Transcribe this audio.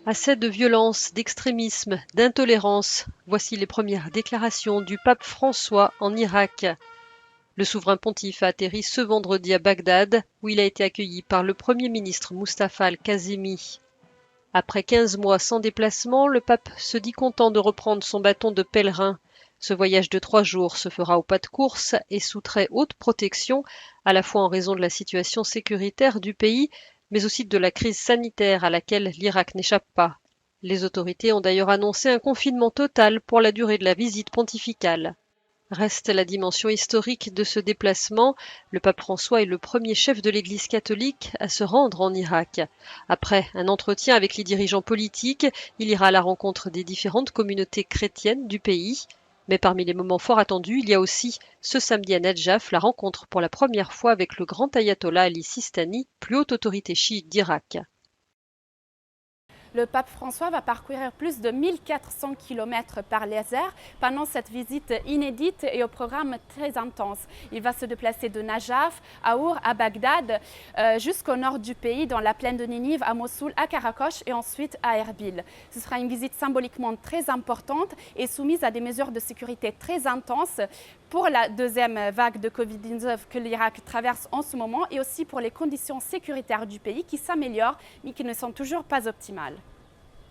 Assez de violence, d'extrémisme, d'intolérance. Voici les premières déclarations du pape François en Irak. Le souverain pontife a atterri ce vendredi à Bagdad, où il a été accueilli par le Premier ministre Mustafa al-Kazemi. Après 15 mois sans déplacement, le pape se dit content de reprendre son bâton de pèlerin. Ce voyage de 3 jours se fera au pas de course et sous très haute protection, à la fois en raison de la situation sécuritaire du pays, mais aussi de la crise sanitaire à laquelle l'Irak n'échappe pas. Les autorités ont d'ailleurs annoncé un confinement total pour la durée de la visite pontificale. Reste la dimension historique de ce déplacement. Le pape François est le premier chef de l'Église catholique à se rendre en Irak. Après un entretien avec les dirigeants politiques, il ira à la rencontre des différentes communautés chrétiennes du pays. Mais parmi les moments fort attendus, il y a aussi ce samedi à Nadjaf la rencontre pour la première fois avec le grand ayatollah Ali Sistani, plus haute autorité chiite d'Irak. Le pape François va parcourir plus de 1400 km par les airs pendant cette visite inédite et au programme très intense. Il va se déplacer de Najaf à Our, à Bagdad, jusqu'au nord du pays, dans la plaine de Ninive, à Mossoul, à Karakosh et ensuite à Erbil. Ce sera une visite symboliquement très importante et soumise à des mesures de sécurité très intenses pour la deuxième vague de Covid-19 que l'Irak traverse en ce moment et aussi pour les conditions sécuritaires du pays qui s'améliorent mais qui ne sont toujours pas optimales.